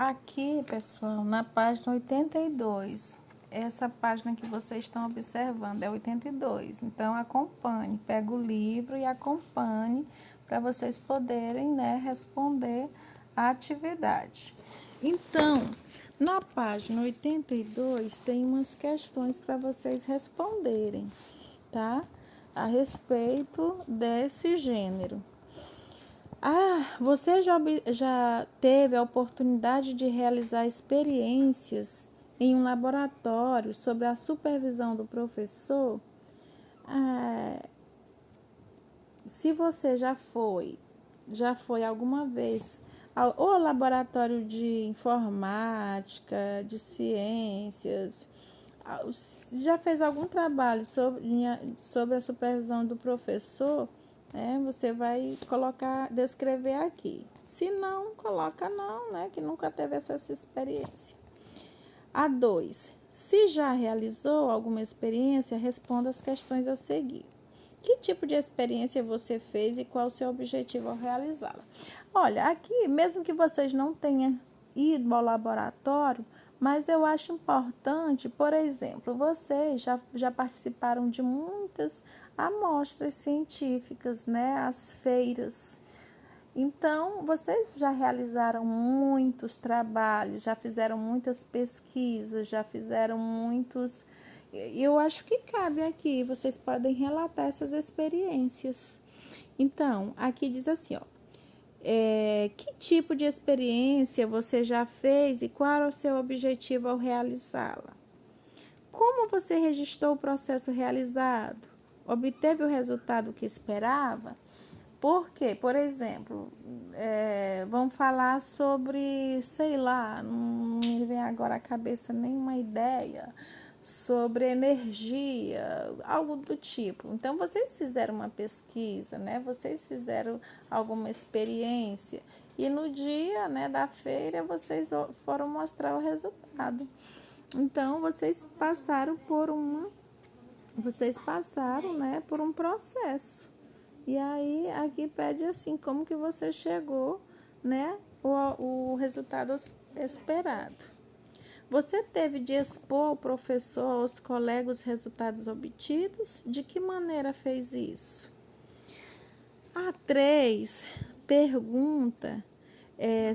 Aqui, pessoal, na página 82, essa página que vocês estão observando é 82. Então, acompanhe, pega o livro e acompanhe para vocês poderem, responder a atividade. Então, na página 82, tem umas questões para vocês responderem, tá? A respeito desse gênero. Você já teve a oportunidade de realizar experiências em um laboratório sob a supervisão do professor? Se você já foi alguma vez ao laboratório de informática, de ciências, já fez algum trabalho sobre a supervisão do professor, você vai descrever aqui. Se não, coloca não, que nunca teve essa experiência. A2. Se já realizou alguma experiência, responda as questões a seguir. Que tipo de experiência você fez e qual o seu objetivo ao realizá-la? Olha, aqui, mesmo que vocês não tenham ido ao laboratório, mas eu acho importante, por exemplo, vocês já participaram de muitas amostras científicas, as feiras. Então, vocês já realizaram muitos trabalhos, já fizeram muitas pesquisas, já fizeram muitos... Eu acho que cabe aqui, vocês podem relatar essas experiências. Então, aqui diz assim, que tipo de experiência você já fez e qual é o seu objetivo ao realizá-la? Como você registrou o processo realizado? Obteve o resultado que esperava? Por quê? Por exemplo, vamos falar sobre, sei lá, não me vem agora à cabeça nenhuma ideia, sobre energia, algo do tipo. Então, vocês fizeram uma pesquisa, vocês fizeram alguma experiência e no dia, da feira vocês foram mostrar o resultado. Então, vocês passaram por um processo. E aí, aqui pede assim, como que você chegou, o resultado esperado. Você teve de expor ao professor, aos colegas, os resultados obtidos? De que maneira fez isso? A3 pergunta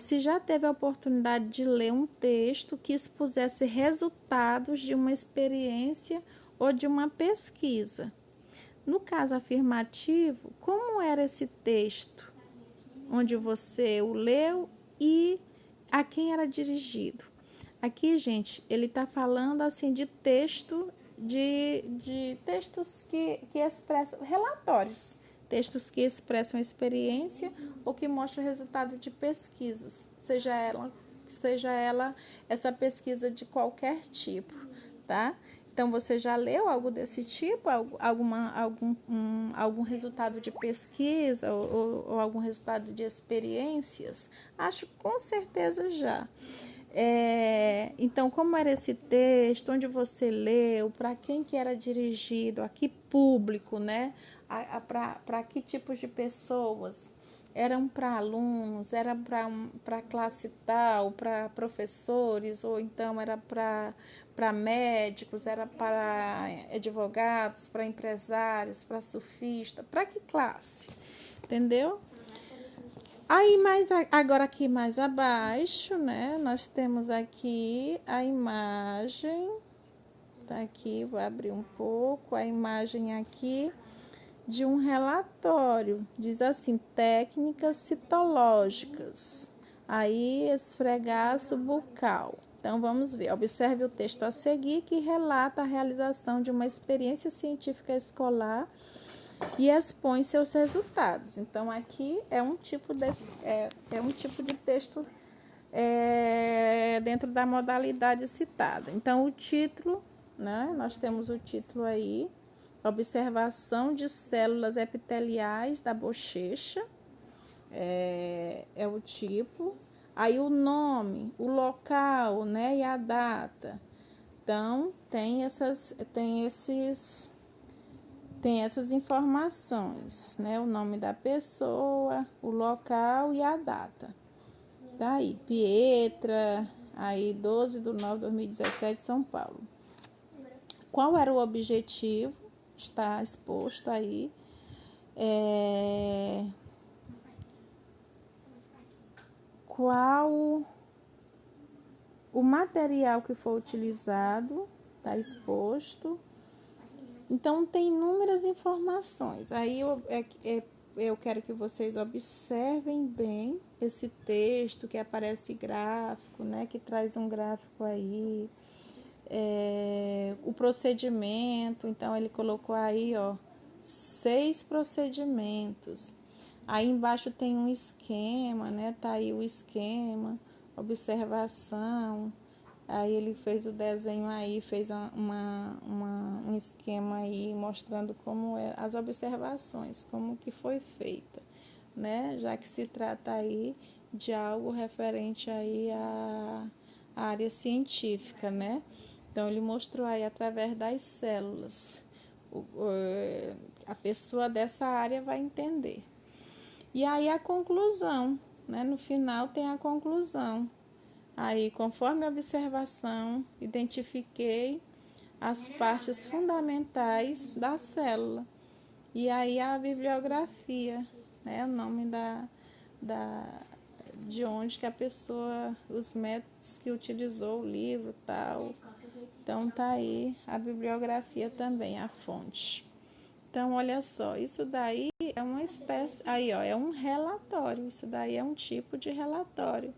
se já teve a oportunidade de ler um texto que expusesse resultados de uma experiência ou de uma pesquisa. No caso afirmativo, como era esse texto onde você o leu e a quem era dirigido? Aqui, gente, ele está falando assim de texto, de textos que expressam relatórios, textos que expressam experiência ou que mostram resultado de pesquisas, seja ela essa pesquisa de qualquer tipo, tá? Então, você já leu algo desse tipo? Algum resultado de pesquisa ou algum resultado de experiências? Acho com certeza já. Então, como era esse texto? Onde você leu? Para quem que era dirigido? A que público, para que tipos de pessoas? Eram para alunos? Era para classe tal? Para professores? Ou então era para médicos? Era para advogados? Para empresários? Para surfistas? Para que classe? Entendeu? Aí, agora aqui mais abaixo, nós temos aqui a imagem, tá aqui, vou abrir um pouco, a imagem aqui de um relatório, diz assim, técnicas citológicas, aí esfregaço bucal. Então, vamos ver, observe o texto a seguir que relata a realização de uma experiência científica escolar e expõe seus resultados. Então, aqui é um tipo de texto dentro da modalidade citada. Então, o título, nós temos o título aí, observação de células epiteliais da bochecha, é o tipo. Aí, o nome, o local, e a data. Então, tem essas informações, o nome da pessoa, o local e a data. Tá aí, Pietra, aí 12/9/2017, São Paulo. Qual era o objetivo? Está exposto aí. Qual o material que foi utilizado? Está exposto. Então, tem inúmeras informações. Aí eu quero que vocês observem bem esse texto que aparece gráfico, né? Que traz um gráfico aí. O procedimento, então ele colocou aí, ó, 6 procedimentos. Aí embaixo tem um esquema, né? Tá aí o esquema, observação. Aí ele fez o desenho aí, fez um esquema aí mostrando como é as observações, como que foi feita, né? Já que se trata aí de algo referente aí à área científica, né? Então ele mostrou aí através das células. A pessoa dessa área vai entender. E aí a conclusão, né? No final tem a conclusão. Aí, conforme a observação, identifiquei as partes fundamentais da célula. E aí a bibliografia, né? O nome de onde que a pessoa, os métodos que utilizou, o livro, tal. Então tá aí a bibliografia também, a fonte. Então, olha só, isso daí é uma espécie, aí ó, é um relatório, isso daí é um tipo de relatório.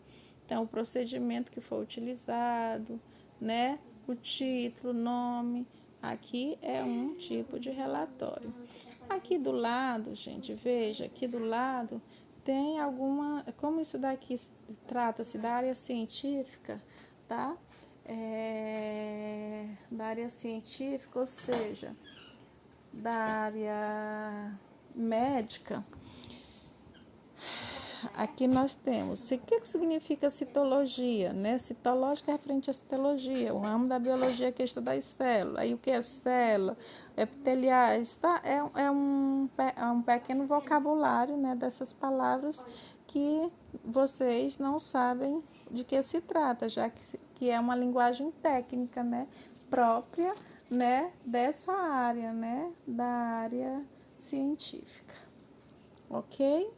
Então, o procedimento que foi utilizado, né? O título, o nome, aqui é um tipo de relatório. Aqui do lado, gente, veja, aqui do lado tem alguma, como isso daqui trata-se da área científica, tá? Da área científica, ou seja, da área médica. Aqui nós temos, o que significa citologia, né? Citológica é referente à citologia, o ramo da biologia que estuda as células. Aí o que é célula? Epiteliais, tá? É um pequeno vocabulário, né, dessas palavras que vocês não sabem de que se trata, já que é uma linguagem técnica, né, própria, né, dessa área, né, da área científica. Ok?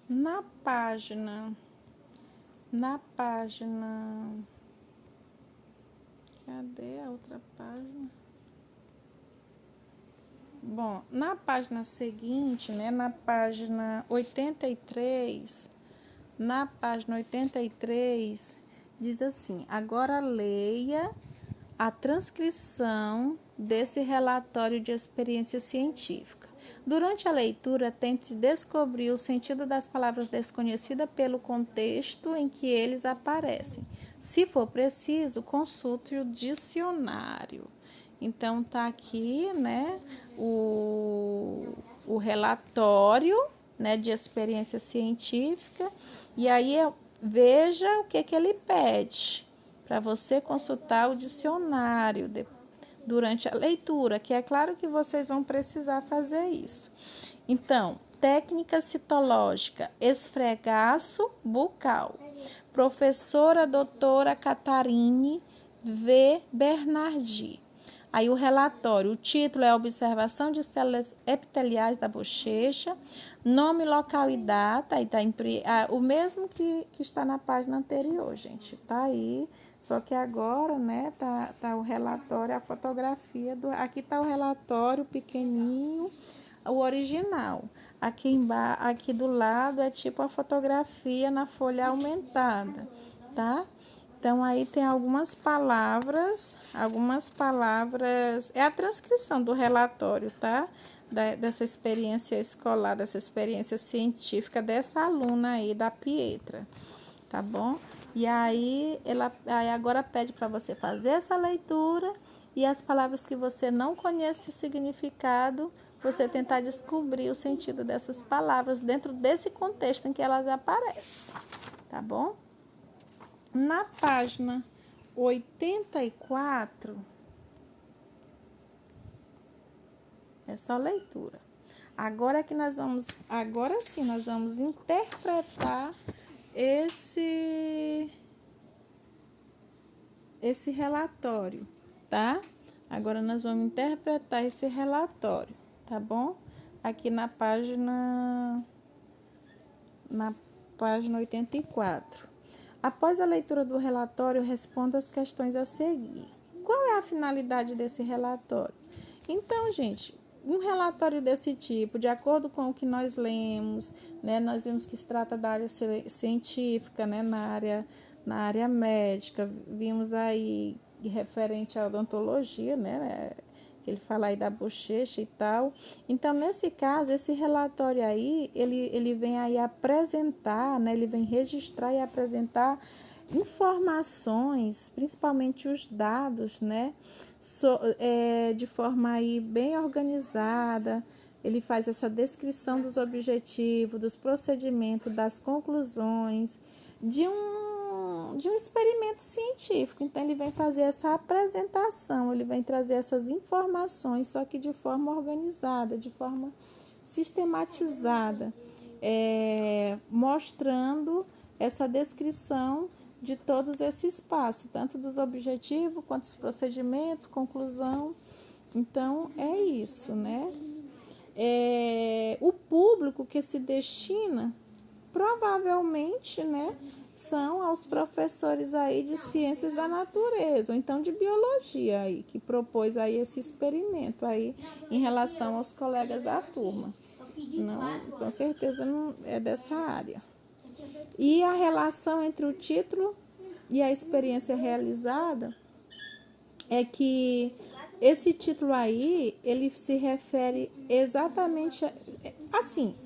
Na página, cadê a outra página? Bom, na página seguinte, né, na página 83, diz assim: agora leia a transcrição desse relatório de experiência científica. Durante a leitura, tente descobrir o sentido das palavras desconhecidas pelo contexto em que eles aparecem. Se for preciso, consulte o dicionário. Então, tá aqui, né, o relatório, né, de experiência científica. E aí, veja o que ele pede para você consultar o dicionário durante a leitura, que é claro que vocês vão precisar fazer isso. Então, técnica citológica, esfregaço bucal. Professora doutora Catarine V. Bernardi. Aí o relatório, o título é Observação de células epiteliais da bochecha, nome, local e data, aí tá o mesmo que está na página anterior, gente, tá aí, só que agora, né, tá o relatório, a fotografia, aqui tá o relatório pequenininho, o original, aqui do lado é tipo a fotografia na folha aumentada, tá? Então, aí tem algumas palavras, é a transcrição do relatório, tá? Dessa experiência escolar, dessa experiência científica dessa aluna aí da Pietra, tá bom? E aí, aí agora pede para você fazer essa leitura e as palavras que você não conhece o significado, você tentar descobrir o sentido dessas palavras dentro desse contexto em que elas aparecem, tá bom? Na página 84, é só leitura. Agora sim, nós vamos interpretar esse relatório, tá? Agora nós vamos interpretar esse relatório, tá bom? Aqui na página 84. Após a leitura do relatório, responda as questões a seguir. Qual é a finalidade desse relatório? Então, gente, um relatório desse tipo, de acordo com o que nós lemos, né, nós vimos que se trata da área científica, né, na área médica, vimos aí referente à odontologia, né, que ele fala aí da bochecha e tal. Então, nesse caso, esse relatório aí, ele vem aí apresentar, né, ele vem registrar e apresentar informações, principalmente os dados, né, de forma aí bem organizada. Ele faz essa descrição dos objetivos, dos procedimentos, das conclusões de um experimento científico. Então, ele vem fazer essa apresentação, ele vem trazer essas informações, só que de forma organizada, de forma sistematizada, mostrando essa descrição de todos esses passos, tanto dos objetivos, quanto dos procedimentos, conclusão. Então, é isso, né? O público que se destina, provavelmente, né, são aos professores aí de ciências da natureza, ou então de biologia aí, que propôs aí esse experimento aí em relação aos colegas da turma. Não, com certeza não é dessa área. E a relação entre o título e a experiência realizada é que esse título aí, ele se refere exatamente assim.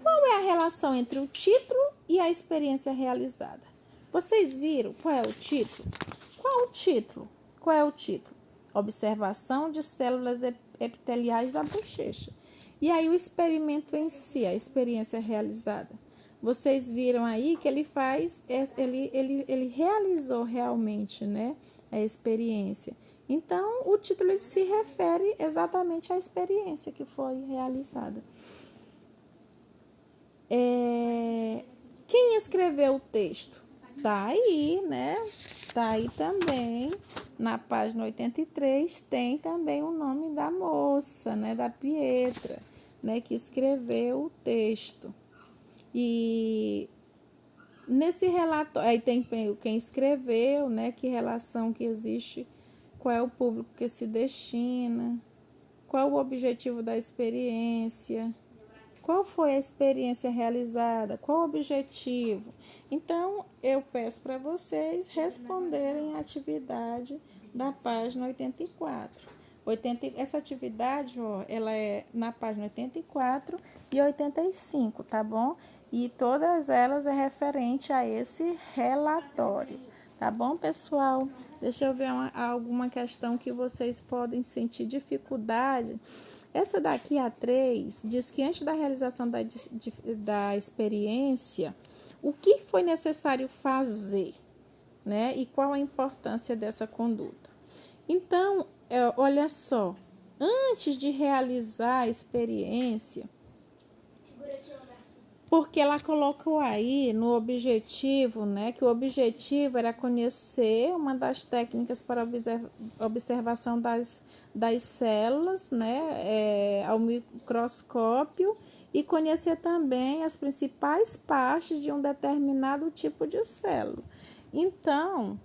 Qual é a relação entre o título e a experiência realizada? Vocês viram qual é o título? Qual o título? Qual é o título? Observação de células epiteliais da bochecha. E aí o experimento em si, a experiência realizada. Vocês viram aí que ele realizou realmente, né, a experiência. Então, o título ele se refere exatamente à experiência que foi realizada. Quem escreveu o texto? Tá aí, né? Tá aí também, na página 83, tem também o nome da moça, né, da Pietra, né, que escreveu o texto. E nesse relatório, aí tem quem escreveu, né, que relação que existe, qual é o público que se destina, qual o objetivo da experiência, qual foi a experiência realizada, qual o objetivo. Então, eu peço para vocês responderem a atividade da página 84. Essa atividade, ó, ela é na página 84 e 85, tá bom? E todas elas é referente a esse relatório, tá bom, pessoal? Deixa eu ver alguma questão que vocês podem sentir dificuldade. Essa daqui, a 3, diz que antes da realização da experiência, o que foi necessário fazer, né? E qual a importância dessa conduta? Então, olha só, antes de realizar a experiência, porque ela colocou aí no objetivo, né, que o objetivo era conhecer uma das técnicas para observação das células, né, ao microscópio, e conhecer também as principais partes de um determinado tipo de célula. Então,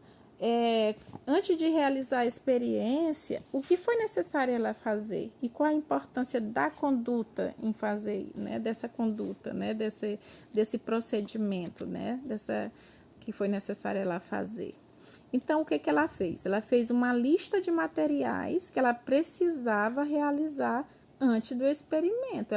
antes de realizar a experiência, o que foi necessário ela fazer? E qual a importância da conduta em fazer, né? Dessa conduta, né? Desse procedimento, né? Que foi necessário ela fazer. Então, o que ela fez? Ela fez uma lista de materiais que ela precisava realizar antes do experimento.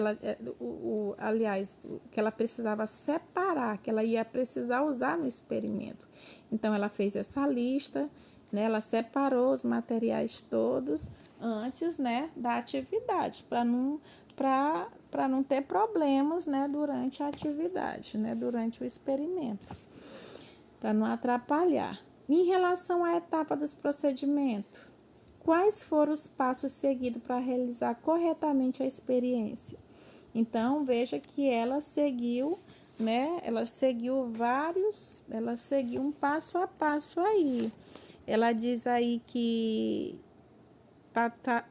Aliás, que ela precisava separar, que ela ia precisar usar no experimento. Então, ela fez essa lista, né? Ela separou os materiais todos antes, né, da atividade, para não ter problemas, né, durante a atividade, né, durante o experimento, para não atrapalhar. Em relação à etapa dos procedimentos, quais foram os passos seguidos para realizar corretamente a experiência? Então, veja que ela seguiu, né? Ela seguiu um passo a passo aí. Ela diz aí que está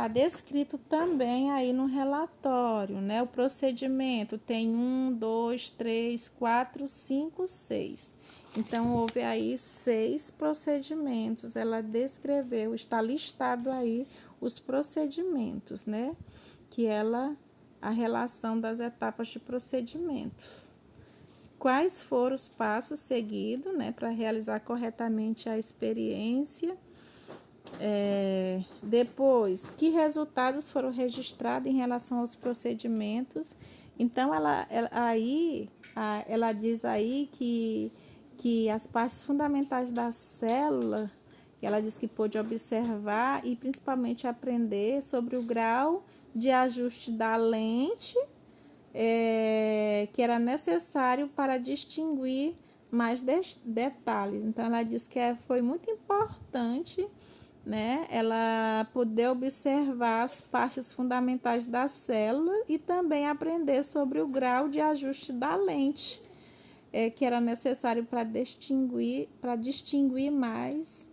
descrito também aí no relatório, né? O procedimento tem 1, 2, 3, 4, 5, 6. Então, houve aí 6 procedimentos. Ela descreveu, está listado aí os procedimentos, né? A relação das etapas de procedimentos. Quais foram os passos seguidos, né, para realizar corretamente a experiência? Depois, que resultados foram registrados em relação aos procedimentos? Então, ela diz aí que as partes fundamentais da célula, ela diz que pôde observar e principalmente aprender sobre o grau de ajuste da lente, que era necessário para distinguir mais detalhes. Então, ela diz que foi muito importante, né, ela poder observar as partes fundamentais da célula e também aprender sobre o grau de ajuste da lente, que era necessário para distinguir mais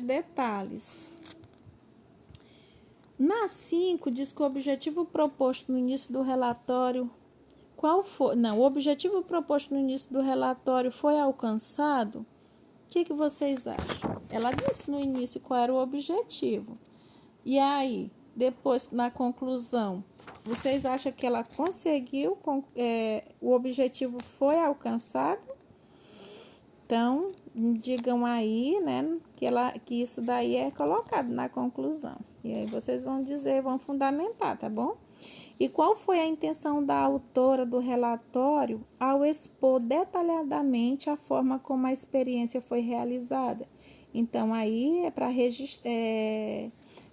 detalhes. Na 5, diz que o objetivo proposto no início do relatório, o objetivo proposto no início do relatório foi alcançado? O que vocês acham? Ela disse no início qual era o objetivo. E aí, depois, na conclusão, vocês acham que ela conseguiu, o objetivo foi alcançado? Então, digam aí, né, que isso daí é colocado na conclusão. E aí vocês vão dizer, vão fundamentar, tá bom? E qual foi a intenção da autora do relatório ao expor detalhadamente a forma como a experiência foi realizada? Então, aí é para registrar,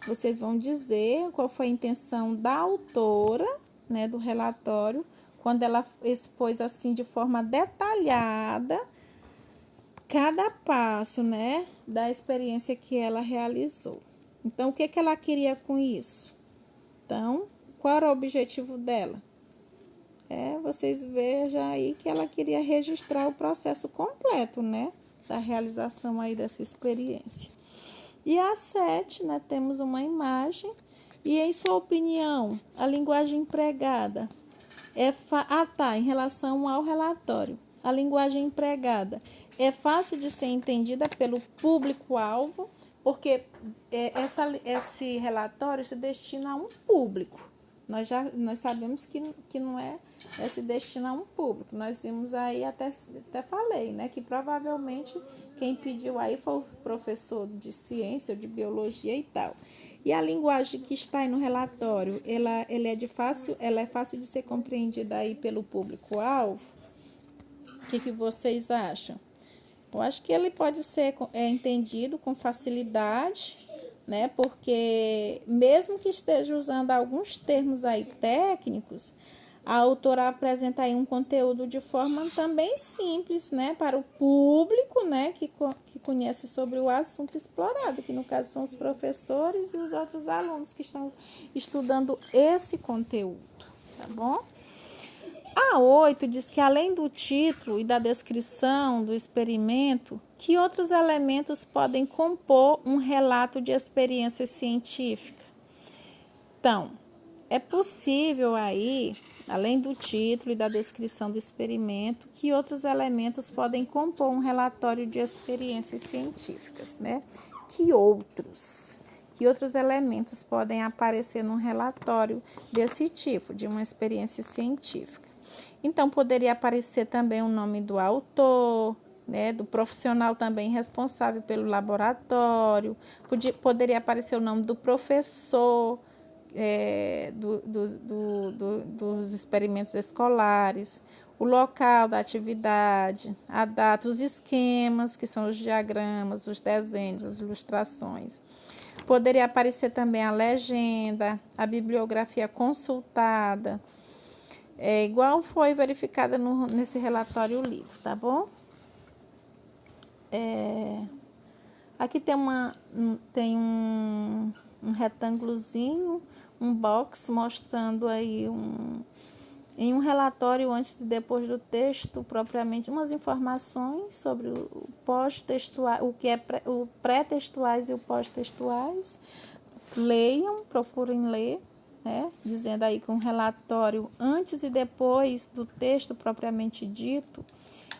vocês vão dizer qual foi a intenção da autora, né, do relatório, quando ela expôs assim de forma detalhada cada passo, né, da experiência que ela realizou. Então, o que ela queria com isso? Então, qual era o objetivo dela? Vocês vejam aí que ela queria registrar o processo completo, né, da realização aí dessa experiência. E a 7, né, temos uma imagem. E em sua opinião, a linguagem empregada em relação ao relatório. A linguagem empregada é fácil de ser entendida pelo público-alvo, porque esse relatório se destina a um público. Nós sabemos que não se destina a um público. Nós vimos aí, até falei, né, que provavelmente quem pediu aí foi o professor de ciência ou de biologia e tal. E a linguagem que está aí no relatório, ela é fácil de ser compreendida aí pelo público-alvo? O que vocês acham? Eu acho que ele pode ser entendido com facilidade, né? Porque mesmo que esteja usando alguns termos aí técnicos, a autora apresenta aí um conteúdo de forma também simples, né? Para o público, né? Que conhece sobre o assunto explorado, que no caso são os professores e os outros alunos que estão estudando esse conteúdo, tá bom? A 8 diz que, além do título e da descrição do experimento, que outros elementos podem compor um relato de experiência científica? Então, é possível aí, além do título e da descrição do experimento, que outros elementos podem compor um relatório de experiências científicas, né? Que outros elementos podem aparecer num relatório desse tipo, de uma experiência científica? Então, poderia aparecer também o nome do autor, né, do profissional também responsável pelo laboratório, poderia aparecer o nome do professor dos experimentos escolares, o local da atividade, a data, os esquemas, que são os diagramas, os desenhos, as ilustrações. Poderia aparecer também a legenda, a bibliografia consultada, igual foi verificada nesse relatório lido, tá bom? Aqui tem um retângulozinho, um box mostrando aí em um relatório antes e depois do texto, propriamente, umas informações sobre o pós-textual, o que é o pré-textuais e o pós-textuais. Leiam, procurem ler, né? Dizendo aí que um relatório antes e depois do texto propriamente dito,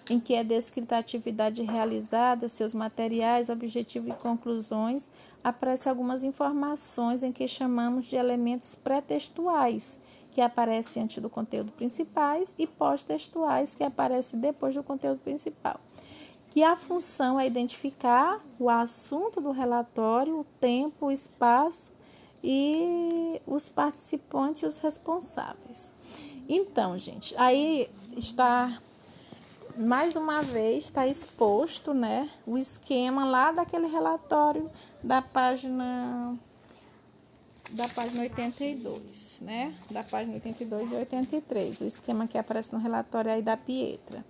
em que é descrita a atividade realizada, seus materiais, objetivos e conclusões, aparecem algumas informações em que chamamos de elementos pré-textuais, que aparecem antes do conteúdo principais, e pós-textuais, que aparecem depois do conteúdo principal. Que a função é identificar o assunto do relatório, o tempo, o espaço e os participantes e os responsáveis. Então, gente, aí está, mais uma vez, está exposto, né, o esquema lá daquele relatório da página 82, né? Da página 82 e 83, o esquema que aparece no relatório aí da Pietra.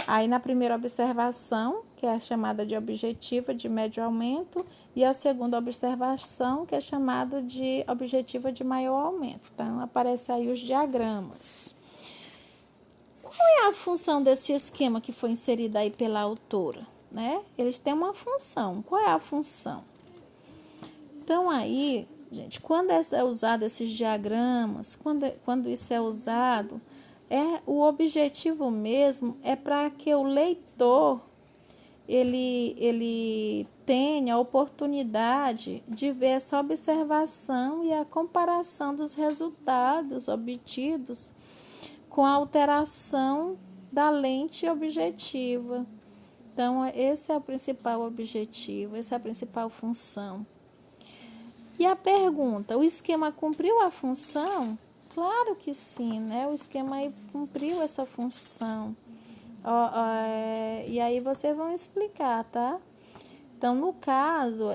Aí na primeira observação, que é a chamada de objetiva de médio aumento, e a segunda observação, que é chamada de objetiva de maior aumento. Então, aparece aí os diagramas. Qual é a função desse esquema que foi inserido aí pela autora, né? Eles têm uma função. Qual é a função? Então, aí, gente, quando é usado esses diagramas, quando isso é usado, o objetivo mesmo é para que o leitor ele tenha a oportunidade de ver essa observação e a comparação dos resultados obtidos com a alteração da lente objetiva. Então, esse é o principal objetivo, essa é a principal função. E a pergunta, o esquema cumpriu a função? Claro que sim, né? O esquema aí cumpriu essa função. E aí vocês vão explicar, tá? Então, no caso,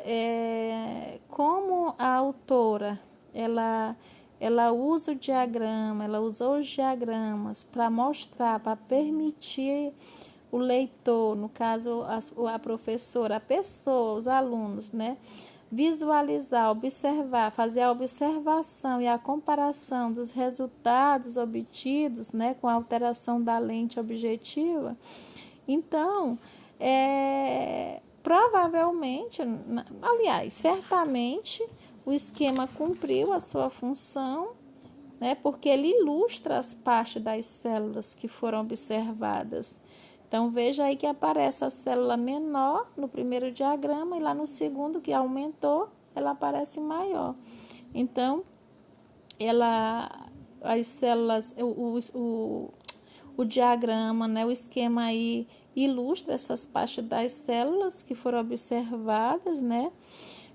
como a autora, ela usa o diagrama, ela usou os diagramas para mostrar, para permitir o leitor, no caso, a professora, a pessoa, os alunos, né? Visualizar, observar, fazer a observação e a comparação dos resultados obtidos, né, com a alteração da lente objetiva. Então, provavelmente, aliás, certamente, o esquema cumpriu a sua função, né, porque ele ilustra as partes das células que foram observadas. Então, veja aí que aparece a célula menor no primeiro diagrama e lá no segundo, que aumentou, ela aparece maior. Então, as células, o diagrama, né, o esquema aí ilustra essas partes das células que foram observadas, né,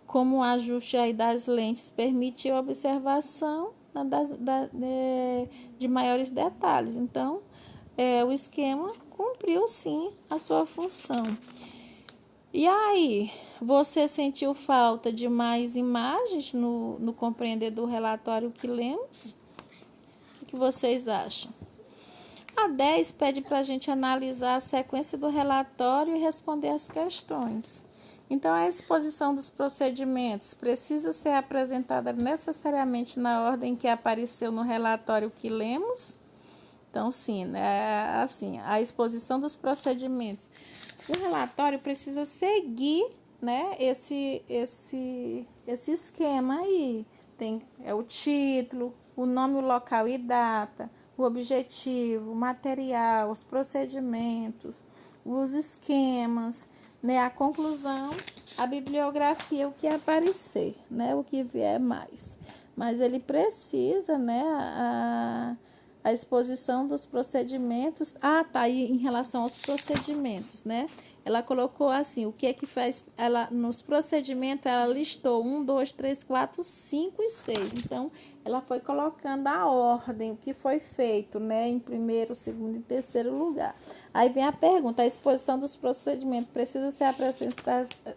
como o ajuste aí das lentes permitiu a observação, né, de maiores detalhes. Então, o esquema cumpriu sim a sua função. E aí, você sentiu falta de mais imagens no compreender do relatório que lemos? O que vocês acham? A 10 pede para a gente analisar a sequência do relatório e responder as questões. Então, a exposição dos procedimentos precisa ser apresentada necessariamente na ordem que apareceu no relatório que lemos? Então, sim, né? Assim, a exposição dos procedimentos. O relatório precisa seguir, né, esse esquema aí. Tem o título, o nome, o local e data, o objetivo, o material, os procedimentos, os esquemas, né, a conclusão, a bibliografia, o que aparecer, né, o que vier mais. Mas ele precisa, né, a exposição dos procedimentos. Tá aí em relação aos procedimentos, né? Ela colocou assim, o que é que faz, nos procedimentos ela listou 1, 2, 3, 4, 5 e 6. Então, ela foi colocando a ordem, o que foi feito, né? Em primeiro, segundo e terceiro lugar. Aí vem a pergunta, a exposição dos procedimentos precisa ser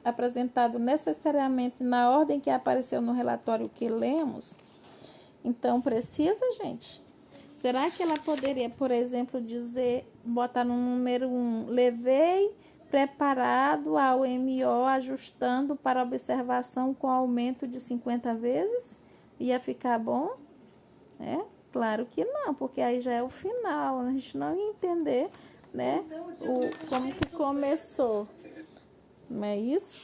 apresentado necessariamente na ordem que apareceu no relatório que lemos? Então, precisa, gente? Será que ela poderia, por exemplo, botar no número 1, levei preparado ao MO ajustando para observação com aumento de 50 vezes? Ia ficar bom? Claro que não, porque aí já é o final, a gente não ia entender, né, como que começou, não é isso?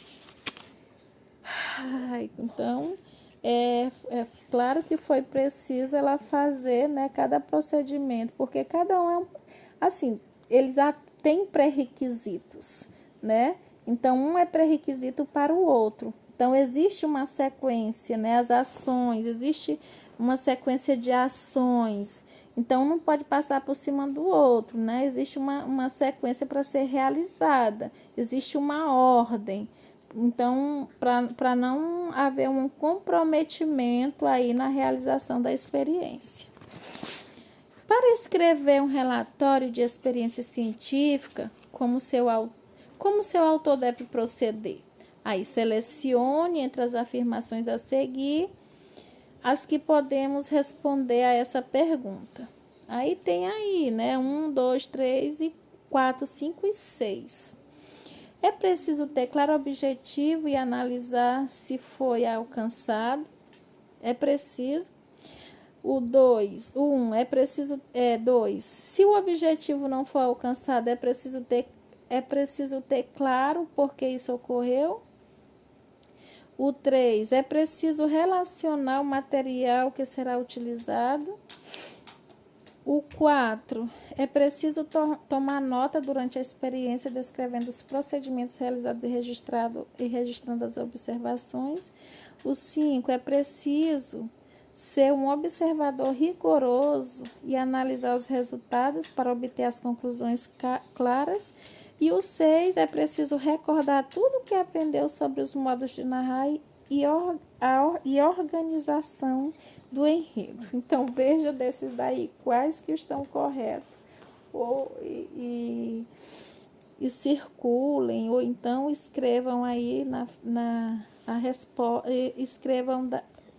Então, é claro que foi preciso ela fazer, né, cada procedimento, porque cada um assim, eles têm pré-requisitos, né? Então, um é pré-requisito para o outro. Então, existe uma sequência, né? As ações, existe uma sequência de ações. Então, não pode passar por cima do outro, né? Existe uma sequência para ser realizada, existe uma ordem. Então, para não haver um comprometimento aí na realização da experiência. Para escrever um relatório de experiência científica, como seu autor deve proceder? Aí, selecione entre as afirmações a seguir as que podemos responder a essa pergunta. Aí tem aí, né? 1, 2, 3 e 4, 5 e 6. É preciso ter claro objetivo e analisar se foi alcançado. É preciso. O 1, é preciso. 2. Se o objetivo não for alcançado, é preciso ter claro por que isso ocorreu. O 3, é preciso relacionar o material que será utilizado. O 4, é preciso tomar nota durante a experiência descrevendo os procedimentos realizados e registrando as observações. O 5, é preciso ser um observador rigoroso e analisar os resultados para obter as conclusões claras. E o 6, é preciso recordar tudo o que aprendeu sobre os modos de narrar e organização do enredo. Então, veja desses daí quais que estão corretos e circulem, ou então escrevam aí a resposta, escrevam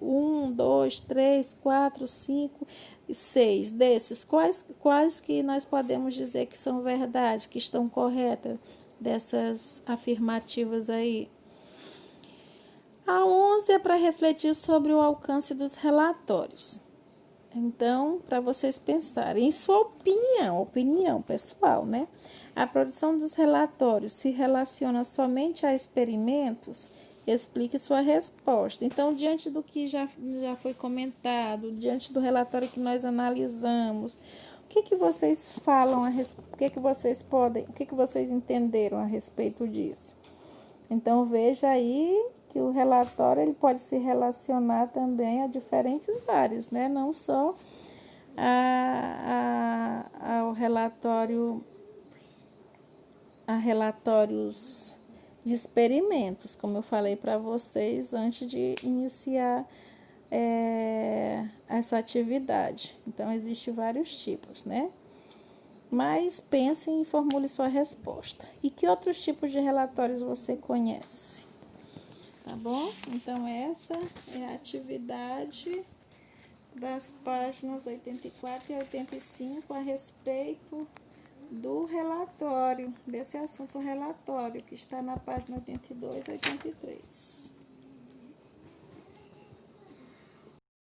1, 2, 3, 4, 5 e 6 desses. Quais que nós podemos dizer que são verdade, que estão corretas dessas afirmativas aí? A 11 é para refletir sobre o alcance dos relatórios. Então, para vocês pensarem, em sua opinião pessoal, né? A produção dos relatórios se relaciona somente a experimentos? Explique sua resposta. Então, diante do que já foi comentado, diante do relatório que nós analisamos, o que vocês falam o que vocês entenderam a respeito disso? Então, veja aí que o relatório ele pode se relacionar também a diferentes áreas, né? Não só ao relatórios de experimentos, como eu falei para vocês antes de iniciar essa atividade. Então, existem vários tipos, né? Mas pense e formule sua resposta. E que outros tipos de relatórios você conhece? Tá bom? Então, essa é a atividade das páginas 84 e 85 a respeito do relatório, desse assunto relatório, que está na página 82 e 83.